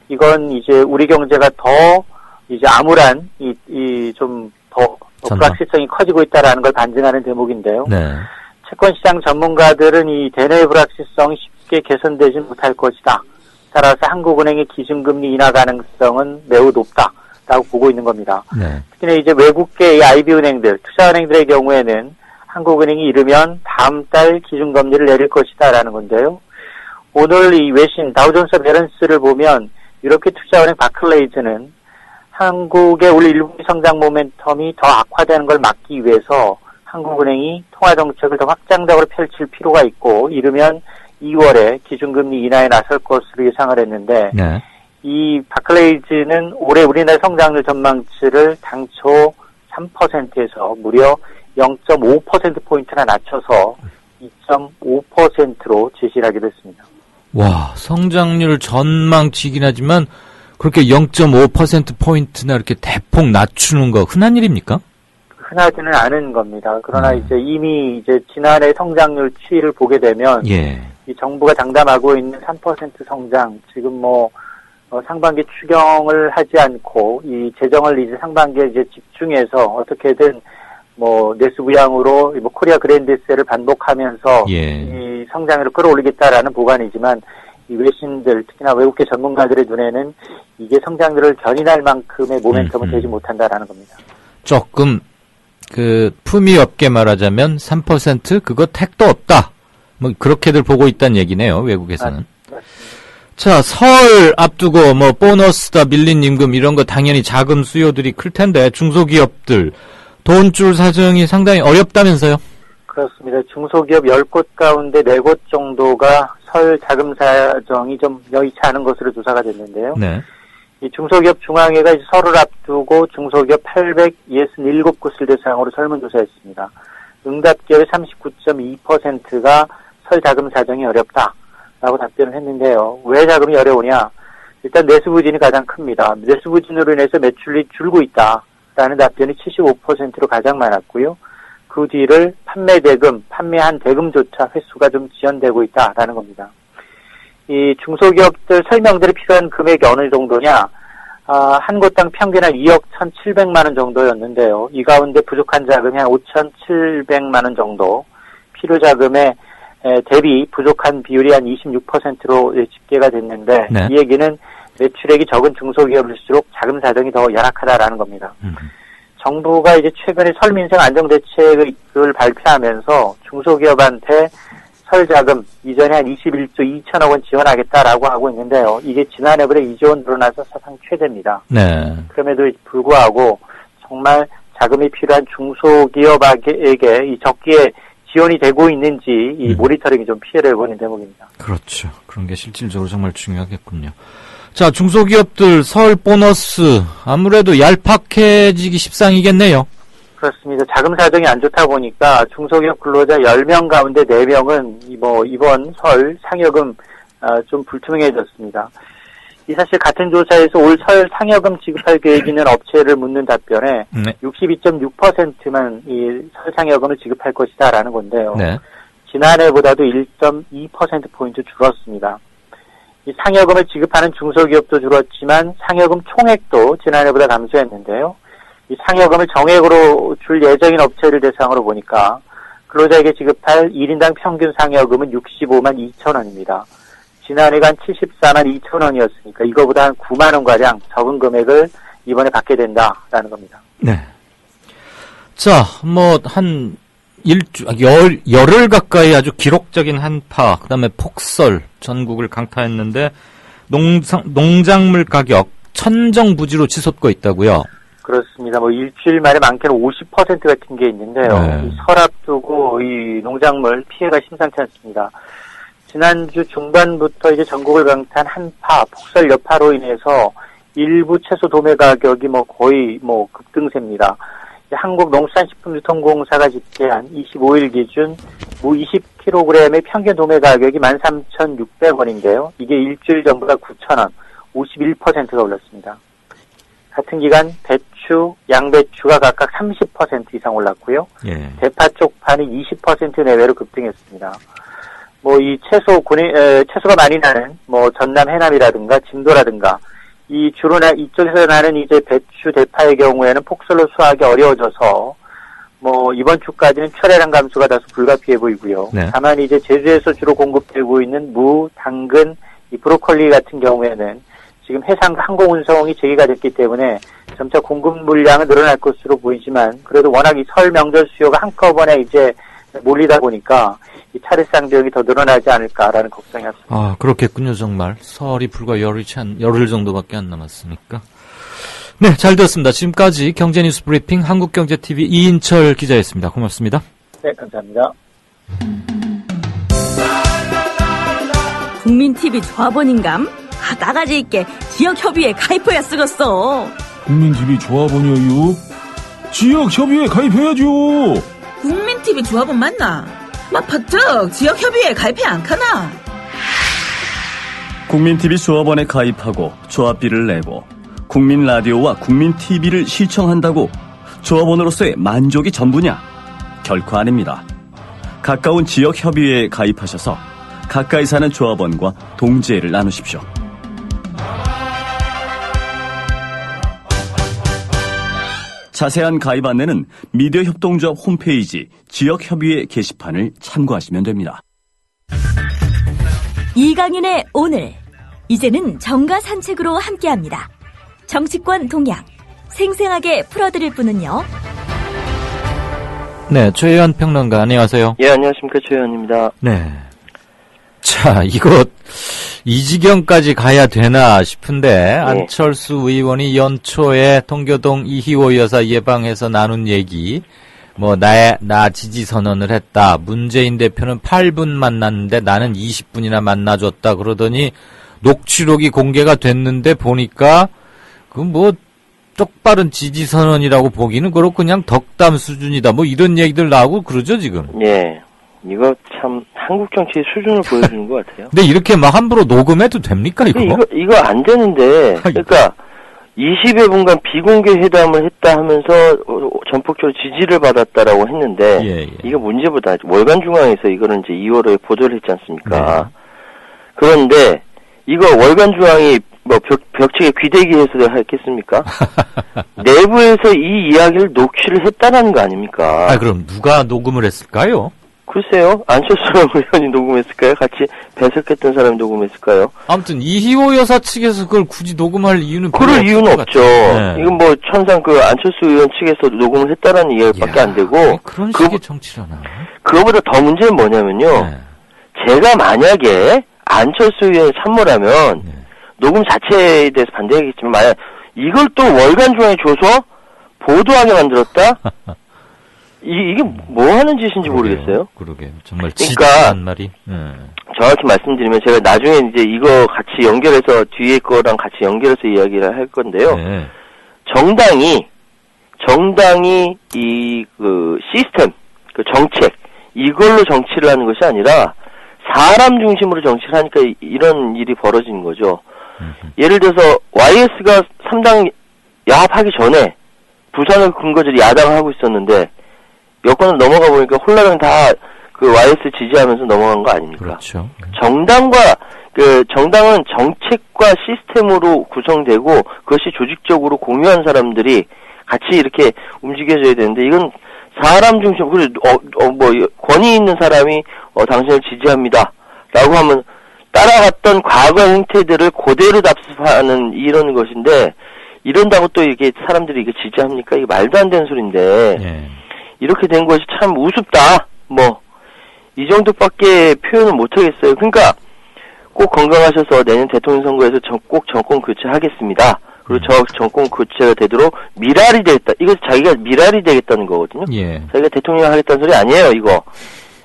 Speaker 9: 이건 이제 우리 경제가 더 이제 암울한 좀 더 불확실성이 커지고 있다라는 걸 반증하는 대목인데요.
Speaker 2: 네.
Speaker 9: 채권 시장 전문가들은 이 대내 불확실성이 쉽게 개선되지 못할 것이다. 따라서 한국은행의 기준금리 인하 가능성은 매우 높다라고 보고 있는 겁니다.
Speaker 2: 네.
Speaker 9: 특히나 이제 외국계 IB은행들, 투자은행들의 경우에는 한국은행이 이르면 다음 달 기준금리를 내릴 것이다라는 건데요. 오늘 이 외신 다우존스 밸런스를 보면 유럽계 투자은행 바클레이즈는 한국의 올 1분기 성장 모멘텀이 더 악화되는 걸 막기 위해서 한국은행이 통화정책을 더 확장적으로 펼칠 필요가 있고 이르면 2월에 기준금리 인하에 나설 것으로 예상을 했는데 이 바클레이즈는 올해 우리나라 성장률 전망치를 당초 3%에서 무려 0.5%포인트나 낮춰서 2.5%로 제시를 하기로 했습니다.
Speaker 2: 와, 성장률 전망치긴 하지만 그렇게 0.5%포인트나 이렇게 대폭 낮추는 거 흔한 일입니까?
Speaker 9: 흔하지는 않은 겁니다. 그러나 이제 이미 이제 지난해 성장률 추이를 보게 되면 이 정부가 장담하고 있는 3% 성장, 지금 상반기 추경을 하지 않고 이 재정을 이제 상반기에 이제 집중해서 어떻게든 내수 부양으로 코리아 그랜드세를 반복하면서 이 성장률을 끌어올리겠다라는 보관이지만 이 외신들, 특히나 외국계 전문가들의 눈에는 이게 성장률을 견인할 만큼의 모멘텀은 되지 못한다라는 겁니다.
Speaker 2: 조금 품위 없게 말하자면 3% 그거 택도 없다. 그렇게들 보고 있다는 얘기네요, 외국에서는. 자, 설 앞두고 보너스다, 밀린 임금 이런 거 당연히 자금 수요들이 클 텐데 중소기업들 돈줄 사정이 상당히 어렵다면서요?
Speaker 9: 그렇습니다. 중소기업 10곳 가운데 4곳 정도가 설 자금 사정이 좀 여의치 않은 것으로 조사가 됐는데요. 이 중소기업 중앙회가 이제 설을 앞두고 중소기업 867곳을 대상으로 설문조사했습니다. 응답기업의 39.2%가 설 자금 사정이 어렵다라고 답변을 했는데요. 왜 자금이 어려우냐? 일단 내수 부진이 가장 큽니다. 내수 부진으로 인해서 매출이 줄고 있다라는 답변이 75%로 가장 많았고요. 그 뒤를 판매한 대금조차 횟수가 좀 지연되고 있다라는 겁니다. 이 중소기업들 설명들이 필요한 금액이 어느 정도냐? 한 곳당 평균 한 2억 1,700만 원 정도였는데요. 이 가운데 부족한 자금이 한 5,700만 원 정도, 필요 자금에 대비 부족한 비율이 한 26%로 집계가 됐는데, 네. 이 얘기는 매출액이 적은 중소기업일수록 자금 사정이 더 열악하다라는 겁니다. 정부가 이제 최근에 설 민생 안정 대책을 발표하면서 중소기업한테 설 자금 이전에 한 21조 2천억 원 지원하겠다라고 하고 있는데요. 이게 지난해보다 2조 원 늘어나서 사상 최대입니다. 네. 그럼에도 불구하고 정말 자금이 필요한 중소기업에게 이 적기에 지원이 되고 있는지 이 모니터링이 좀 피해를 보는 대목입니다.
Speaker 2: 그렇죠. 그런 게 실질적으로 정말 중요하겠군요. 자, 중소기업들 설 보너스 아무래도 얄팍해지기 십상이겠네요.
Speaker 9: 그렇습니다. 자금 사정이 안 좋다 보니까 중소기업 근로자 10명 가운데 4명은 이번 설 상여금 좀 불투명해졌습니다. 이 사실 같은 조사에서 올 설 상여금 지급할 계획 있는 업체를 묻는 답변에 62.6%만 이 설 상여금을 지급할 것이다라는 건데요. 네. 지난해보다도 1.2%포인트 줄었습니다. 이 상여금을 지급하는 중소기업도 줄었지만 상여금 총액도 지난해보다 감소했는데요. 이 상여금을 정액으로 줄 예정인 업체를 대상으로 보니까 근로자에게 지급할 1인당 평균 상여금은 65만 2천 원입니다. 지난해가 한 74만 2천 원이었으니까 이거보다 한 9만 원가량 적은 금액을 이번에 받게 된다라는 겁니다.
Speaker 2: 네. 자, 한 열흘 가까이 아주 기록적인 한파, 그 다음에 폭설 전국을 강타했는데 농작물 가격 천정부지로 치솟고 있다고요?
Speaker 9: 그렇습니다. 일주일 만에 많게는 50% 같은 게 있는데요. 네. 설 앞두고 이 농작물 피해가 심상치 않습니다. 지난주 중반부터 이제 전국을 강타한 한파, 폭설 여파로 인해서 일부 채소 도매 가격이 거의 급등세입니다. 한국농수산식품유통공사가 집계한 25일 기준 무 20kg의 평균 도매 가격이 13,600원인데요. 이게 일주일 전보다 9,000원, 51%가 올랐습니다. 같은 기간 배추, 양배추가 각각 30% 이상 올랐고요. 예. 대파 쪽파는 20% 내외로 급등했습니다. 이 채소가 많이 나는 전남 해남이라든가 진도라든가 이쪽에서 나는 이제 배추, 대파의 경우에는 폭설로 수확이 어려워져서 이번 주까지는 출하량 감소가 다소 불가피해 보이고요. 네. 다만 이제 제주에서 주로 공급되고 있는 무, 당근, 이 브로콜리 같은 경우에는 지금 해상 항공 운송이 재개가 됐기 때문에 점차 공급 물량은 늘어날 것으로 보이지만 그래도 워낙 이 설 명절 수요가 한꺼번에 이제 몰리다 보니까 이 차례상 비용이 더 늘어나지 않을까라는 걱정이 없습니다.
Speaker 2: 아, 그렇겠군요, 정말. 설이 불과 열흘 정도밖에 안 남았으니까. 네, 잘 들었습니다. 지금까지 경제뉴스 브리핑 한국경제TV 이인철 기자였습니다. 고맙습니다.
Speaker 9: 네, 감사합니다.
Speaker 10: 국민TV 조합원인감? 나가지 있게 지역협의회 가입해야 쓰겠어.
Speaker 11: 국민TV 조합원이요? 지역협의회 가입해야죠.
Speaker 10: 국민TV 조합원 맞나? 퍼뜩 지역협의회 가입해 안 카나?
Speaker 7: 국민TV 조합원에 가입하고 조합비를 내고 국민라디오와 국민TV를 시청한다고 조합원으로서의 만족이 전부냐? 결코 아닙니다. 가까운 지역협의회에 가입하셔서 가까이 사는 조합원과 동지애를 나누십시오. 자세한 가입 안내는 미디어 협동조합 홈페이지 지역협의회 게시판을 참고하시면 됩니다.
Speaker 12: 이강윤의 오늘, 이제는 정가 산책으로 함께합니다. 정치권 동향 생생하게 풀어드릴 분은요.
Speaker 2: 네, 최혜원 평론가 안녕하세요.
Speaker 13: 예, 안녕하십니까, 최혜원입니다.
Speaker 2: 네. 자, 이거 이 지경까지 가야 되나 싶은데 네. 안철수 의원이 연초에 통교동 이희호 여사 예방해서 나눈 얘기 나 지지 선언을 했다. 문재인 대표는 8분 만났는데 나는 20분이나 만나줬다. 그러더니 녹취록이 공개가 됐는데 보니까 그 뭐 쪽바른 지지 선언이라고 보기는 그렇고 그냥 덕담 수준이다. 뭐 이런 얘기들 나오고 그러죠 지금.
Speaker 13: 예. 이거 참 한국 정치의 수준을 보여주는 것 같아요.
Speaker 2: 근데 이렇게 막 함부로 녹음해도 됩니까 이거?
Speaker 13: 이거 안 되는데. 그러니까 20여 분간 비공개 회담을 했다 하면서 전폭적으로 지지를 받았다라고 했는데 이게 문제보다 월간 중앙에서 이거는 이제 2월에 보도를 했지 않습니까? 네. 그런데 이거 월간 중앙이 뭐 벽치게 귀대기해서 했겠습니까? 내부에서 이 이야기를 녹취를 했다라는 거 아닙니까?
Speaker 2: 아 그럼 누가 녹음을 했을까요?
Speaker 13: 글쎄요. 안철수 의원이 녹음했을까요? 같이 배석했던 사람이 녹음했을까요?
Speaker 2: 아무튼 이희호 여사 측에서 그걸 굳이 녹음할 이유는
Speaker 13: 그럴 이유는 없죠. 네. 이건 뭐 천상 그 안철수 의원 측에서 녹음을 했다라는 이야기밖에 안 되고
Speaker 2: 그런 식의 정치를 하나?
Speaker 13: 그거보다 더 문제는 뭐냐면요. 제가 만약에 안철수 의원이 참모라면 녹음 자체에 대해서 반대하겠지만 만약 이걸 또 월간 중앙에 줘서 보도하게 만들었다? 이게 뭐 하는 짓인지 모르겠어요.
Speaker 2: 그러게 정말 지독한 말이.
Speaker 13: 정확히 말씀드리면 제가 나중에 이제 이거 같이 연결해서 뒤에 거랑 같이 연결해서 이야기를 할 건데요. 네. 정당이 이 그 시스템, 그 정책 이걸로 정치를 하는 것이 아니라 사람 중심으로 정치를 하니까 이런 일이 벌어지는 거죠. 예를 들어서 YS가 3당 야합하기 전에 부산을 근거지로 야당을 하고 있었는데 여권을 넘어가 보니까 홀라당 다 그 YS 지지하면서 넘어간 거 아닙니까?
Speaker 2: 그렇죠.
Speaker 13: 정당은 정책과 시스템으로 구성되고 그것이 조직적으로 공유한 사람들이 같이 이렇게 움직여져야 되는데 이건 사람 중심, 뭐 권위 있는 사람이 당신을 지지합니다라고 하면 따라갔던 과거 행태들을 그대로 답습하는 이런 것인데 이런다고 또 이게 사람들이 이게 지지합니까? 이게 말도 안 되는 소리인데 이렇게 된 것이 참 우습다. 뭐 이 정도밖에 표현을 못 하겠어요. 그러니까 꼭 건강하셔서 내년 대통령 선거에서 꼭 정권 교체하겠습니다. 그리고 저 정권 교체가 되도록 미랄이 되겠다. 이거 자기가 미랄이 되겠다는 거거든요. 자기가 대통령 하겠다는 소리 아니에요. 이거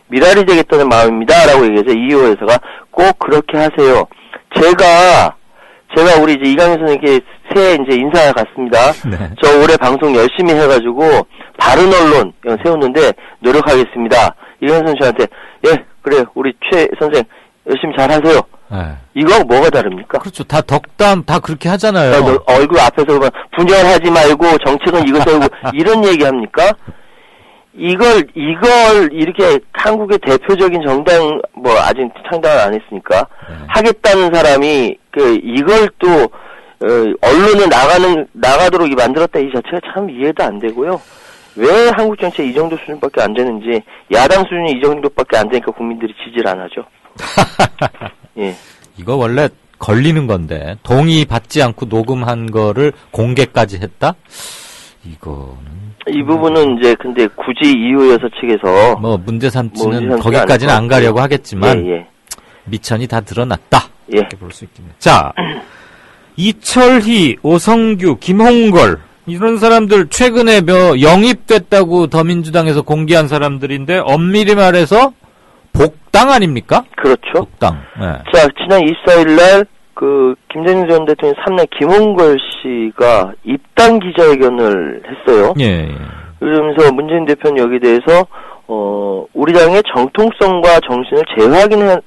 Speaker 13: 미랄이 되겠다는 마음입니다라고 얘기해서 이호 여사가 꼭 그렇게 하세요. 제가 우리 이제 이강현 선생님께 새해 이제 인사 갔습니다. 네. 저 올해 방송 열심히 해가지고 바른 언론 세웠는데 노력하겠습니다. 이강현 선생 저한테 그래 우리 최 선생 열심히 잘 하세요. 네. 이거 뭐가 다릅니까?
Speaker 2: 그렇죠. 다 덕담 다 그렇게 하잖아요.
Speaker 13: 얼굴 앞에서 보면 분열하지 말고 정책은 이거 세우고 이런 얘기 합니까? 이걸 이렇게 한국의 대표적인 정당 뭐 아직 창당을 안 했으니까 하겠다는 사람이 이걸 또 언론에 나가도록 만들었다 이 자체가 참 이해도 안 되고요. 왜 한국 정치에 이 정도 수준밖에 안 되는지 야당 수준이 이 정도밖에 안 되니까 국민들이 지지를 안 하죠. 예.
Speaker 2: 이거 원래 걸리는 건데 동의 받지 않고 녹음한 거를 공개까지 했다?
Speaker 13: 이 부분은 이제 근데 굳이 이호 여사 측에서
Speaker 2: 뭐 문제 삼지는 거기까지는 안 가려고 하겠지만 미천이 다 드러났다. 이렇게 볼 수 있겠네요. 자, 이철희, 오성규, 김홍걸 이런 사람들 최근에 영입됐다고 더민주당에서 공개한 사람들인데 엄밀히 말해서 복당 아닙니까?
Speaker 13: 그렇죠.
Speaker 2: 복당. 네.
Speaker 13: 자, 지난 24일 날 김대중 전 대통령 3남 김홍걸 씨가 입당 기자회견을 했어요. 그러면서 문재인 대표는 여기에 대해서 우리 당의 정통성과 정신을 재확인하는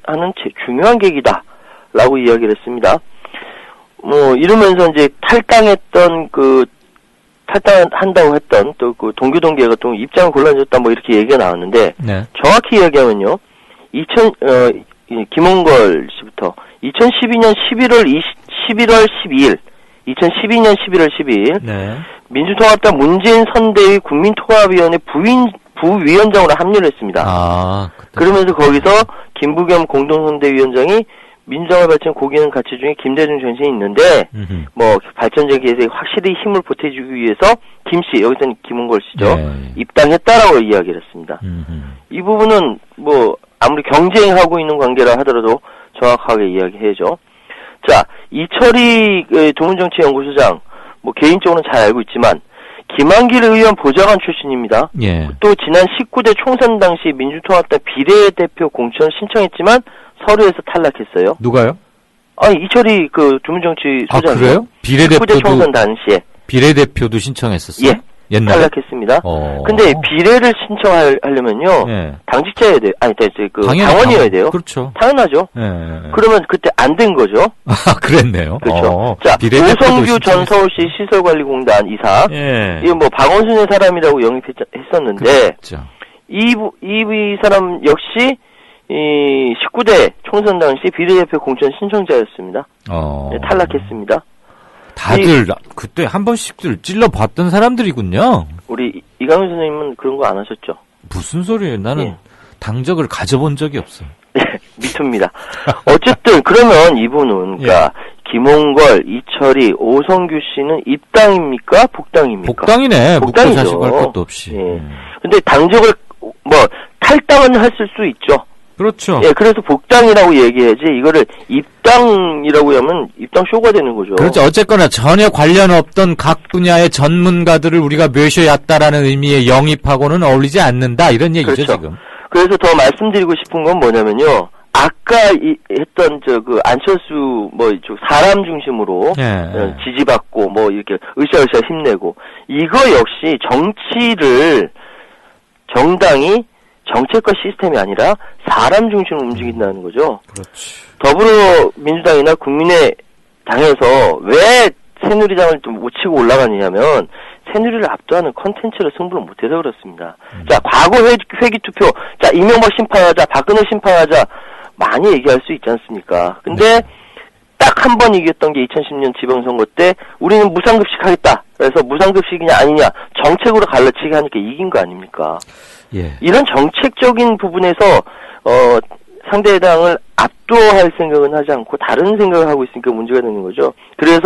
Speaker 13: 중요한 계기다라고 이야기를 했습니다. 이러면서 이제 탈당한다고 했던 또 그 동교동계가 또 입장을 곤란해졌다 뭐 이렇게 얘기가 나왔는데 정확히 이야기하면요. 김홍걸 씨부터 2012년 11월 12일 민주통합당 문재인 선대위 국민통합위원회 부위원장으로 합류를 했습니다. 그러면서 거기서 김부겸 공동선대위원장이 민주당을 바친 고기는 가치 중에 김대중 전신이 있는데 뭐 발전적 기회에 확실히 힘을 보태주기 위해서 김씨 여기서는 김홍걸 씨죠. 입당했다라고 이야기를 했습니다. 이 부분은 뭐 아무리 경쟁하고 있는 관계라 하더라도 정확하게 이야기해야죠. 자, 이철희 도문정치연구소장 뭐 개인적으로는 잘 알고 있지만 김한길 의원 보좌관 출신입니다. 또 지난 19대 총선 당시 민주통합당 비례대표 공천을 신청했지만 서류에서 탈락했어요.
Speaker 2: 누가요?
Speaker 13: 이철이 그 주민정치 소장.
Speaker 2: 그래요? 비례대표도
Speaker 13: 총선 당시에.
Speaker 2: 비례대표도 신청했었어요?
Speaker 13: 예.
Speaker 2: 옛날에?
Speaker 13: 탈락했습니다. 근데 비례를 신청하려면요.
Speaker 2: 예.
Speaker 13: 당직자여야 돼요. 당원이어야 돼요.
Speaker 2: 그렇죠.
Speaker 13: 당연하죠.
Speaker 2: 예.
Speaker 13: 그러면 그때 안 된 거죠.
Speaker 2: 그랬네요.
Speaker 13: 그렇죠. 자, 오성규 전 서울시 시설관리공단 이사.
Speaker 2: 예.
Speaker 13: 이거 뭐 박원순의 사람이라고 영입했었는데.
Speaker 2: 그렇죠.
Speaker 13: 이 사람 역시 19대 총선 당시 비례대표 공천 신청자였습니다. 네, 탈락했습니다.
Speaker 2: 다들 그때 한 번씩들 찔러봤던 사람들이군요.
Speaker 13: 우리 이강윤 선생님은 그런 거 안 하셨죠?
Speaker 2: 무슨 소리예요? 나는 당적을 가져본 적이 없어요.
Speaker 13: 네, 미투입니다. 어쨌든 그러면 이분은 그러니까 김홍걸, 이철이, 오성규 씨는 입당입니까? 복당입니까?
Speaker 2: 복당이네.
Speaker 13: 복당이죠.
Speaker 2: 묵고 자시고 할 것도 없이.
Speaker 13: 근데 당적을 탈당은 했을 수 있죠.
Speaker 2: 그렇죠.
Speaker 13: 예, 그래서 복당이라고 얘기해야지 이거를 입당이라고 하면 입당 쇼가 되는 거죠.
Speaker 2: 그렇죠. 어쨌거나 전혀 관련 없던 각 분야의 전문가들을 우리가 모셔왔다라는 의미의 영입하고는 어울리지 않는다 이런 얘기죠.
Speaker 13: 그렇죠.
Speaker 2: 지금.
Speaker 13: 그래서 더 말씀드리고 싶은 건 뭐냐면요. 아까 했던 안철수 사람 중심으로 지지받고 이렇게 으쌰으쌰 힘내고 이거 역시 정당이 정책과 시스템이 아니라 사람 중심으로 움직인다는 거죠.
Speaker 2: 그렇지.
Speaker 13: 더불어민주당이나 국민의당에서 왜 새누리당을 좀 못 치고 올라가느냐면 새누리를 압도하는 컨텐츠를 승부를 못해서 그렇습니다. 자, 과거 회기 투표, 자, 이명박 심판하자, 박근혜 심판하자 많이 얘기할 수 있지 않습니까? 근데 딱 한 번 이겼던 게 2010년 지방선거 때 우리는 무상급식 하겠다. 그래서 무상급식이냐 아니냐 정책으로 갈라치기 하니까 이긴 거 아닙니까?
Speaker 2: 예.
Speaker 13: 이런 정책적인 부분에서 상대당을 압도할 생각은 하지 않고 다른 생각을 하고 있으니까 문제가 되는 거죠. 그래서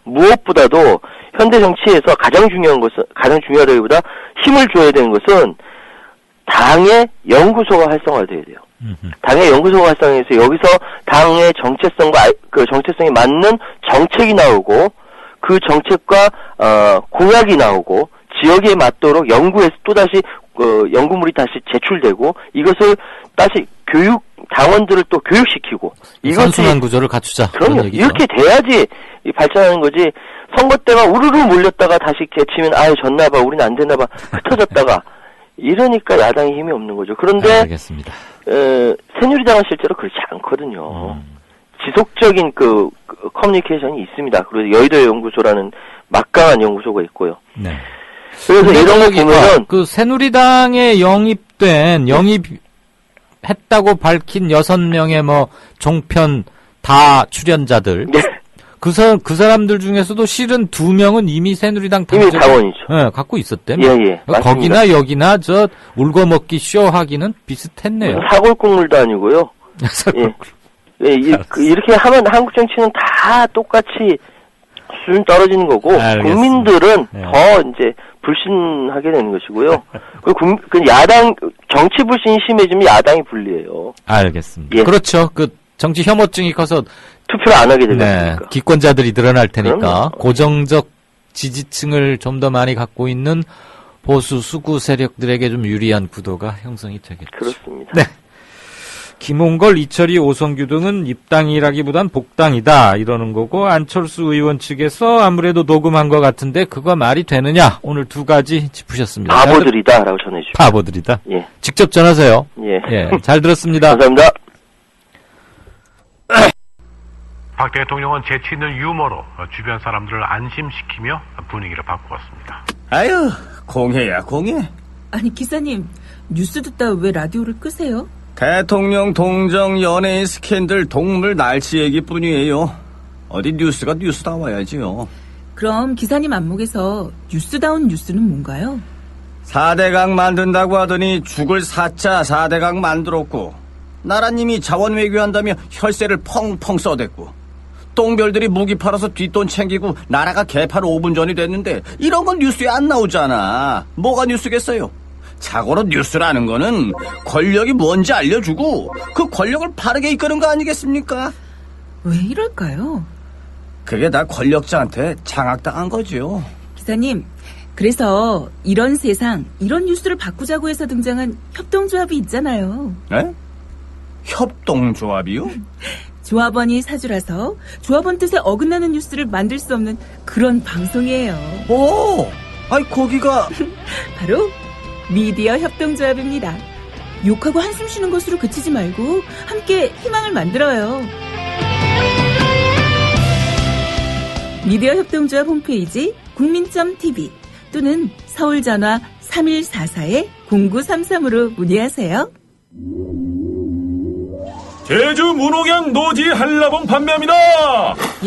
Speaker 13: 무엇보다도 현대 정치에서 가장 중요하다기보다 힘을 줘야 되는 것은 당의 연구소가 활성화돼야 돼요. 당의 연구소가 활성화해서 여기서 당의 정체성에 맞는 정책이 나오고 그 정책과 공약이 나오고 지역에 맞도록 연구해서 또다시 연구물이 다시 제출되고 이것을 다시 당원들을 또 교육시키고
Speaker 2: 선순환 구조를 갖추자.
Speaker 13: 그럼요. 이렇게 돼야지 발전하는 거지. 선거 때만 우르르 몰렸다가 다시 개치면 졌나봐 우리는 안 되나봐 흩어졌다가 이러니까 야당이 힘이 없는 거죠. 그런데
Speaker 2: 알겠습니다.
Speaker 13: 새누리당은 실제로 그렇지 않거든요. 지속적인 커뮤니케이션이 있습니다. 그리고 여의도 연구소라는 막강한 연구소가 있고요.
Speaker 2: 네.
Speaker 13: 그래서 이런 거 보면은
Speaker 2: 새누리당에 영입했다고 밝힌 6명의 종편 다 출연자들.
Speaker 13: 네.
Speaker 2: 그 사람들 중에서도 실은 2명은 이미 새누리당
Speaker 13: 이미 당원이죠.
Speaker 2: 네, 갖고 있었대요.
Speaker 13: 예.
Speaker 2: 거기나 여기나 울거먹기 쇼 하기는 비슷했네요.
Speaker 13: 사골국물도 아니고요. 이렇게 하면 한국 정치는 다 똑같이 수준 떨어지는 거고
Speaker 2: 알겠습니다.
Speaker 13: 국민들은 더 이제 불신하게 되는 것이고요. 그 야당 정치 불신이 심해지면 야당이 불리해요.
Speaker 2: 알겠습니다.
Speaker 13: 예.
Speaker 2: 그렇죠. 정치 혐오증이 커서
Speaker 13: 투표를 안 하게 되니까.
Speaker 2: 기권자들이 늘어날 테니까
Speaker 13: 그럼요.
Speaker 2: 고정적 지지층을 좀 더 많이 갖고 있는 보수 수구 세력들에게 좀 유리한 구도가 형성이 되겠죠.
Speaker 13: 그렇습니다.
Speaker 2: 네. 김홍걸, 이철이, 오성규 등은 입당이라기보단 복당이다 이러는 거고 안철수 의원 측에서 아무래도 녹음한 것 같은데 그거 말이 되느냐 오늘 2가지 짚으셨습니다.
Speaker 13: 바보들이다라고 전해주십시오.
Speaker 2: 바보들이다.
Speaker 13: 예.
Speaker 2: 직접 전하세요.
Speaker 13: 예.
Speaker 2: 잘 들었습니다.
Speaker 13: 감사합니다.
Speaker 14: 박 대통령은 재치 있는 유머로 주변 사람들을 안심시키며 분위기를 바꾸었습니다.
Speaker 7: 아유, 공해야 공해.
Speaker 10: 아니 기사님 뉴스 듣다 왜 라디오를 끄세요?
Speaker 7: 대통령 동정 연예인 스캔들 동물 날씨 얘기뿐이에요. 어디 뉴스가 뉴스다워야지요.
Speaker 10: 그럼 기사님 안목에서 뉴스다운 뉴스는 뭔가요?
Speaker 7: 4대강 만든다고 하더니 죽을 4차 4대강 만들었고 나라님이 자원 외교한다며 혈세를 펑펑 써댔고 똥별들이 무기 팔아서 뒷돈 챙기고 나라가 개판 5분 전이 됐는데 이런 건 뉴스에 안 나오잖아. 뭐가 뉴스겠어요? 자고로 뉴스라는 거는 권력이 뭔지 알려주고 그 권력을 바르게 이끄는 거 아니겠습니까?
Speaker 10: 왜 이럴까요?
Speaker 7: 그게 다 권력자한테 장악당한 거죠.
Speaker 10: 기사님, 그래서 이런 세상, 이런 뉴스를 바꾸자고 해서 등장한 협동조합이 있잖아요.
Speaker 7: 네? 협동조합이요?
Speaker 8: 조합원이 사주라서 조합원 뜻에 어긋나는 뉴스를 만들 수 없는 그런 방송이에요.
Speaker 7: 오! 아니 거기가
Speaker 8: 바로 미디어 협동조합입니다. 욕하고 한숨 쉬는 것으로 그치지 말고 함께 희망을 만들어요. 미디어 협동조합 홈페이지 국민.tv 또는 서울전화 3144-0933으로 문의하세요.
Speaker 11: 제주 문옥양 노지 한라봉 판매합니다.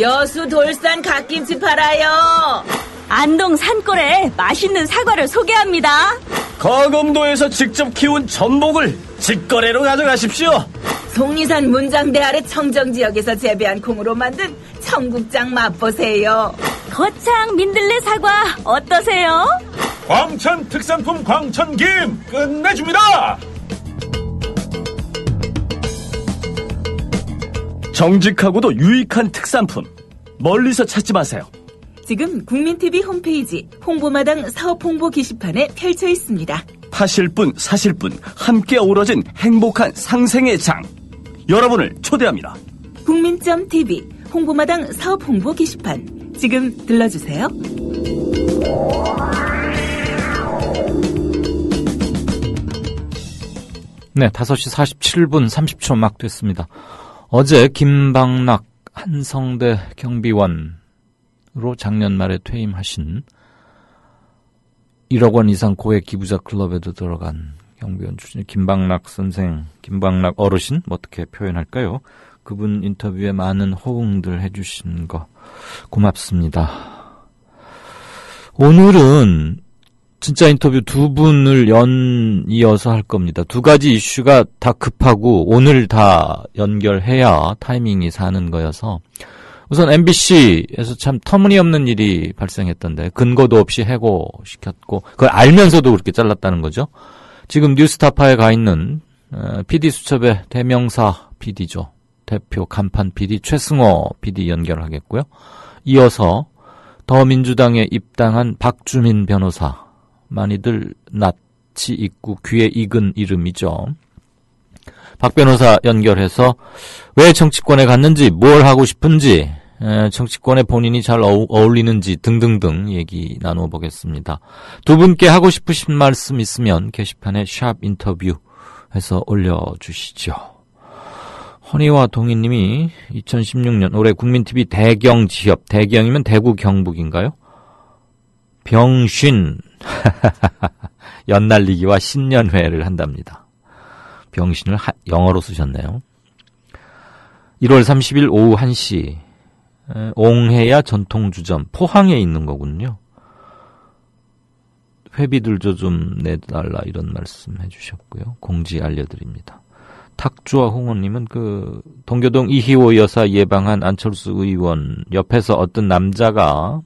Speaker 10: 여수 돌산 갓김치 팔아요.
Speaker 12: 안동 산골에 맛있는 사과를 소개합니다.
Speaker 7: 거금도에서 직접 키운 전복을 직거래로 가져가십시오.
Speaker 10: 속리산 문장대 아래 청정지역에서 재배한 콩으로 만든 청국장 맛보세요.
Speaker 12: 거창 민들레 사과 어떠세요?
Speaker 11: 광천 특산품 광천김 끝내줍니다.
Speaker 7: 정직하고도 유익한 특산품 멀리서 찾지 마세요.
Speaker 8: 지금 국민TV 홈페이지 홍보마당 사업 홍보 게시판에 펼쳐 있습니다.
Speaker 7: 파실 분 사실 분 함께 어우러진 행복한 상생의 장 여러분을 초대합니다.
Speaker 8: 국민.tv 홍보마당 사업 홍보 게시판 지금 들러주세요.
Speaker 2: 네, 5시 47분 30초 막 됐습니다. 어제 김방락 한성대 경비원으로 작년 말에 퇴임하신 1억 원 이상 고액 기부자 클럽에도 들어간 경비원 출신 김방락 선생, 김방락 어르신 어떻게 표현할까요? 그분 인터뷰에 많은 호응들 해주신 거 고맙습니다. 오늘은 진짜 인터뷰 두 분을 이어서 할 겁니다. 두 가지 이슈가 다 급하고 오늘 다 연결해야 타이밍이 사는 거여서 우선 MBC에서 참 터무니없는 일이 발생했던데 근거도 없이 해고시켰고 그걸 알면서도 그렇게 잘랐다는 거죠. 지금 뉴스타파에 가 있는 PD 수첩의 대명사 PD죠. 대표 간판 PD 최승호 PD 연결하겠고요. 이어서 더민주당에 입당한 박주민 변호사 많이들 낯이 익고 귀에 익은 이름이죠. 박 변호사 연결해서 왜 정치권에 갔는지 뭘 하고 싶은지 정치권에 본인이 잘 어울리는지 등등등 얘기 나눠보겠습니다. 두 분께 하고 싶으신 말씀 있으면 게시판에 샵 인터뷰 해서 올려주시죠. 허니와 동희님이 2016년 올해 국민TV 대경지협 대경이면 대구 경북인가요? 병신 연날리기와 신년회를 한답니다. 병신을 영어로 쓰셨네요. 1월 30일 오후 1시 옹해야 전통주점 포항에 있는 거군요. 회비들도 좀 내달라 이런 말씀 해주셨고요. 공지 알려드립니다. 탁주와 홍원님은 동교동 이희호 여사 예방한 안철수 의원 옆에서 어떤 남자가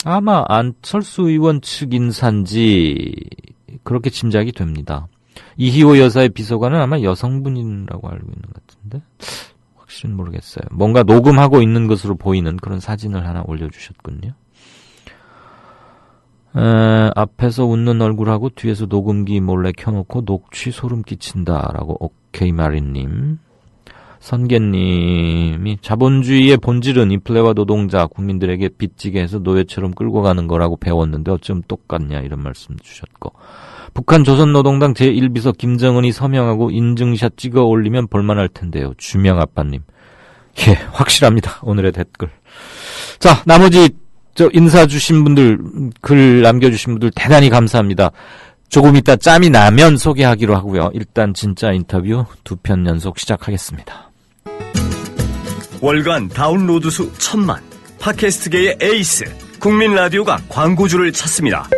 Speaker 2: 아마 안철수 의원 측 인사인지 그렇게 짐작이 됩니다. 이희호 여사의 비서관은 아마 여성분이라고 알고 있는 것 같은데 확실히 모르겠어요. 뭔가 녹음하고 있는 것으로 보이는 그런 사진을 하나 올려주셨군요. 앞에서 웃는 얼굴하고 뒤에서 녹음기 몰래 켜놓고 녹취 소름 끼친다라고 오케이 마리님. 선계님이 자본주의의 본질은 인플레와 노동자 국민들에게 빚지게 해서 노예처럼 끌고 가는 거라고 배웠는데 어쩜 똑같냐 이런 말씀 주셨고 북한 조선노동당 제1비서 김정은이 서명하고 인증샷 찍어 올리면 볼만할 텐데요. 주명아빠님. 예, 확실합니다. 오늘의 댓글. 자, 나머지 인사 주신 분들, 글 남겨주신 분들 대단히 감사합니다. 조금 이따 짬이 나면 소개하기로 하고요. 일단 진짜 인터뷰 2편 연속 시작하겠습니다.
Speaker 7: 월간 다운로드 수 1000만 팟캐스트계의 에이스 국민 라디오가 광고주를 찾습니다.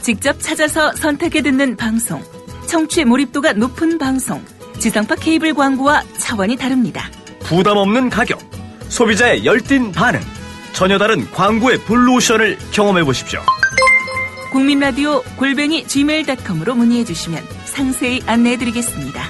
Speaker 8: 직접 찾아서 선택해 듣는 방송, 청취 몰입도가 높은 방송, 지상파 케이블 광고와 차원이 다릅니다.
Speaker 7: 부담 없는 가격, 소비자의 열띤 반응, 전혀 다른 광고의 블루오션을 경험해 보십시오.
Speaker 8: 국민라디오 @gmail.com으로 문의해 주시면 상세히 안내해 드리겠습니다.